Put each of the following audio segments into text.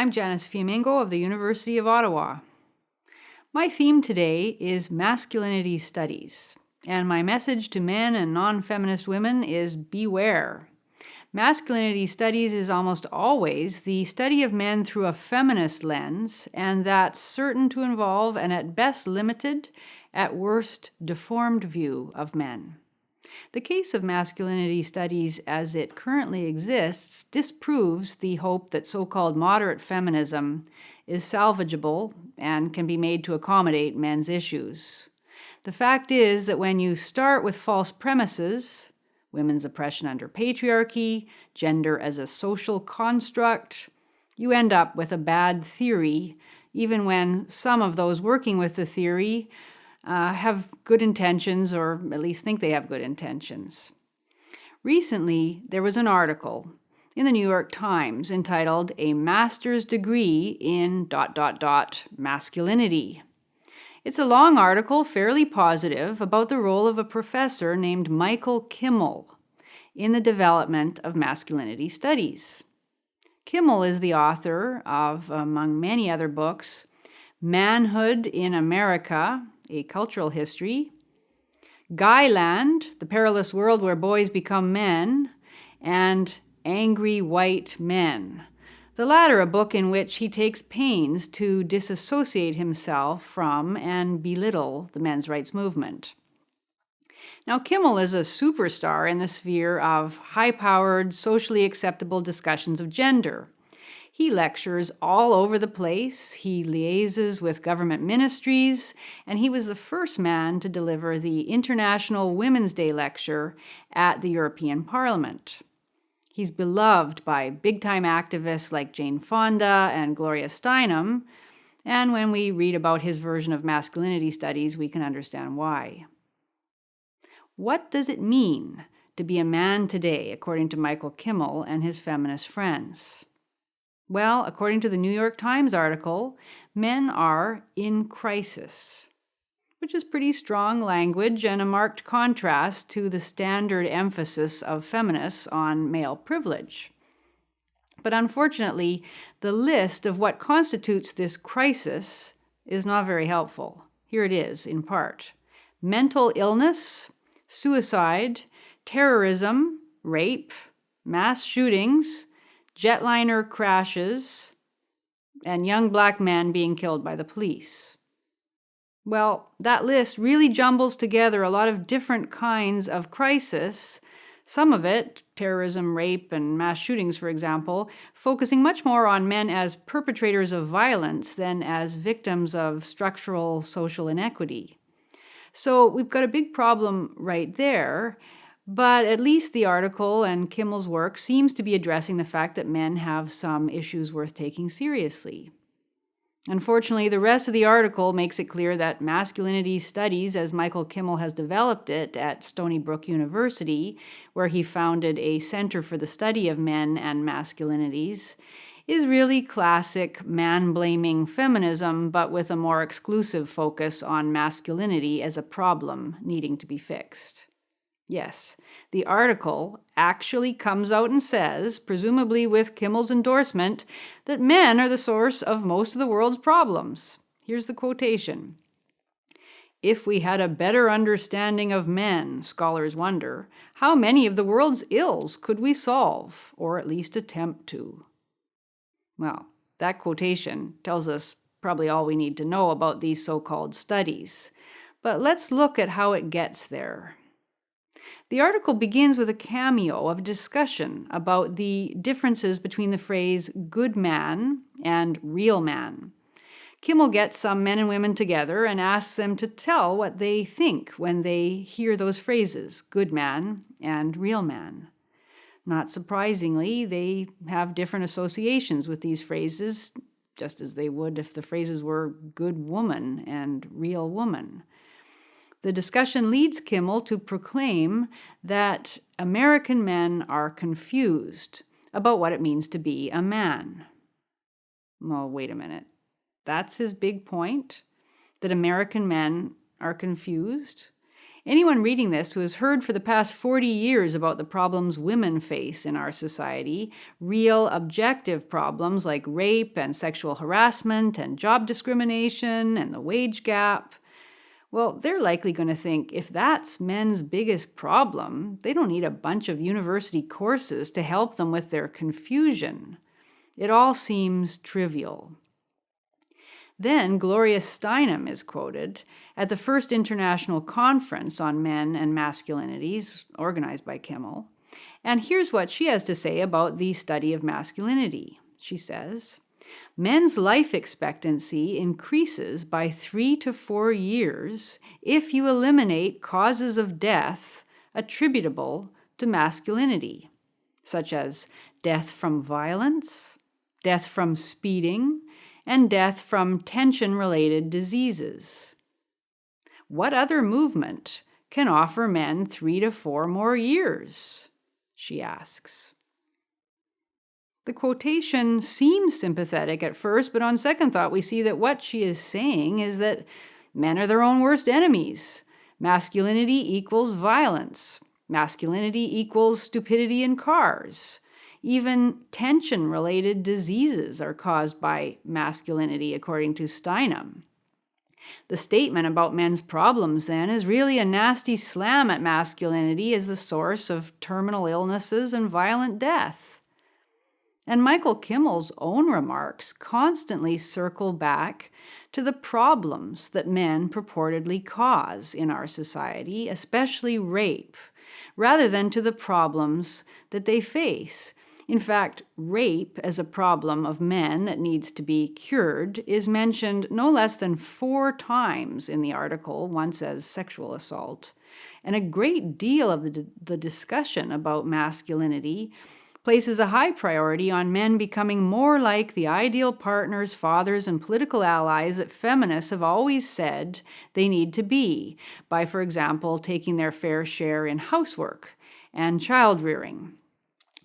I'm Janice Fiamengo of the University of Ottawa. My theme today is masculinity studies, and my message to men and non-feminist women is beware. Masculinity studies is almost always the study of men through a feminist lens, and that's certain to involve an at best limited, at worst deformed view of men. The case of masculinity studies as it currently exists disproves the hope that so-called moderate feminism is salvageable and can be made to accommodate men's issues. The fact is that when you start with false premises, women's oppression under patriarchy, gender as a social construct, you end up with a bad theory, even when some of those working with the theory have good intentions, or at least think they have good intentions. Recently, there was an article in the New York Times entitled "A Master's Degree in ... Masculinity." It's a long article, fairly positive, about the role of a professor named Michael Kimmel in the development of masculinity studies. Kimmel is the author of, among many other books, Manhood in America, A Cultural History, Guyland, The Perilous World Where Boys Become Men, and Angry White Men. The latter a book in which he takes pains to disassociate himself from and belittle the men's rights movement. Now, Kimmel is a superstar in the sphere of high-powered, socially acceptable discussions of gender. He lectures all over the place, he liaises with government ministries, and he was the first man to deliver the International Women's Day lecture at the European Parliament. He's beloved by big-time activists like Jane Fonda and Gloria Steinem, and when we read about his version of masculinity studies, we can understand why. What does it mean to be a man today, according to Michael Kimmel and his feminist friends? Well, according to the New York Times article, men are in crisis, which is pretty strong language and a marked contrast to the standard emphasis of feminists on male privilege. But unfortunately, the list of what constitutes this crisis is not very helpful. Here it is, in part. Mental illness, suicide, terrorism, rape, mass shootings, jetliner crashes, and young black men being killed by the police. Well, that list really jumbles together a lot of different kinds of crisis, some of it, terrorism, rape, and mass shootings, for example, focusing much more on men as perpetrators of violence than as victims of structural social inequity. So we've got a big problem right there. But at least the article and Kimmel's work seems to be addressing the fact that men have some issues worth taking seriously. Unfortunately, the rest of the article makes it clear that masculinity studies, as Michael Kimmel has developed it at Stony Brook University, where he founded a Center for the Study of Men and Masculinities, is really classic man-blaming feminism, but with a more exclusive focus on masculinity as a problem needing to be fixed. Yes, the article actually comes out and says, presumably with Kimmel's endorsement, that men are the source of most of the world's problems. Here's the quotation. "If we had a better understanding of men, scholars wonder, how many of the world's ills could we solve, or at least attempt to?" Well, that quotation tells us probably all we need to know about these so-called studies. But let's look at how it gets there. The article begins with a cameo of discussion about the differences between the phrase good man and real man. Kimmel gets some men and women together and asks them to tell what they think when they hear those phrases, good man and real man. Not surprisingly, they have different associations with these phrases, just as they would if the phrases were good woman and real woman. The discussion leads Kimmel to proclaim that American men are confused about what it means to be a man. Well, wait a minute. That's his big point? That American men are confused? Anyone reading this who has heard for the past 40 years about the problems women face in our society, real objective problems like rape and sexual harassment and job discrimination and the wage gap, well, they're likely going to think if that's men's biggest problem, they don't need a bunch of university courses to help them with their confusion. It all seems trivial. Then Gloria Steinem is quoted at the first international conference on men and masculinities, organized by Kimmel. And here's what she has to say about the study of masculinity. She says, men's life expectancy increases by 3 to 4 years if you eliminate causes of death attributable to masculinity, such as death from violence, death from speeding, and death from tension-related diseases. What other movement can offer men 3 to 4 more years? She asks. The quotation seems sympathetic at first, but on second thought we see that what she is saying is that men are their own worst enemies. Masculinity equals violence. Masculinity equals stupidity in cars. Even tension-related diseases are caused by masculinity, according to Steinem. The statement about men's problems, then, is really a nasty slam at masculinity as the source of terminal illnesses and violent death. And Michael Kimmel's own remarks constantly circle back to the problems that men purportedly cause in our society, especially rape, rather than to the problems that they face. In fact, rape as a problem of men that needs to be cured is mentioned no less than 4 times in the article, once as sexual assault. And a great deal of the discussion about masculinity places a high priority on men becoming more like the ideal partners, fathers, and political allies that feminists have always said they need to be, by, for example, taking their fair share in housework and child-rearing.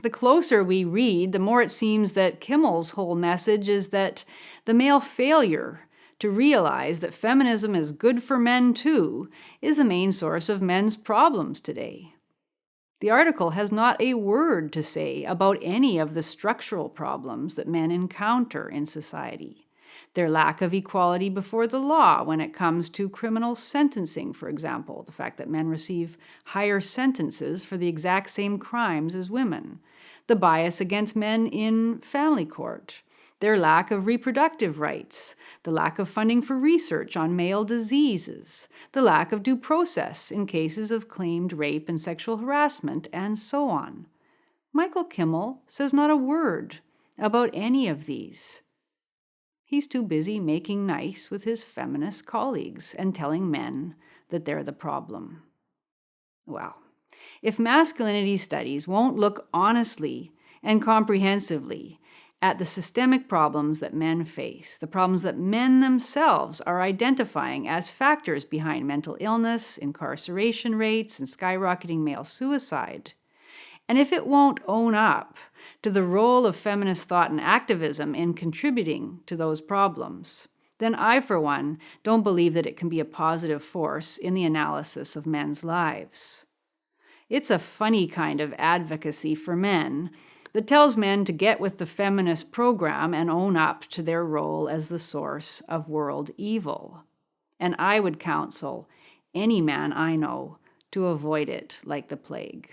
The closer we read, the more it seems that Kimmel's whole message is that the male failure to realize that feminism is good for men too is the main source of men's problems today. The article has not a word to say about any of the structural problems that men encounter in society. Their lack of equality before the law when it comes to criminal sentencing, for example, the fact that men receive higher sentences for the exact same crimes as women, the bias against men in family court, their lack of reproductive rights, the lack of funding for research on male diseases, the lack of due process in cases of claimed rape and sexual harassment, and so on. Michael Kimmel says not a word about any of these. He's too busy making nice with his feminist colleagues and telling men that they're the problem. Well, if masculinity studies won't look honestly and comprehensively at the systemic problems that men face, the problems that men themselves are identifying as factors behind mental illness, incarceration rates, and skyrocketing male suicide, and if it won't own up to the role of feminist thought and activism in contributing to those problems, then I, for one, don't believe that it can be a positive force in the analysis of men's lives. It's a funny kind of advocacy for men that tells men to get with the feminist program and own up to their role as the source of world evil. And I would counsel any man I know to avoid it like the plague.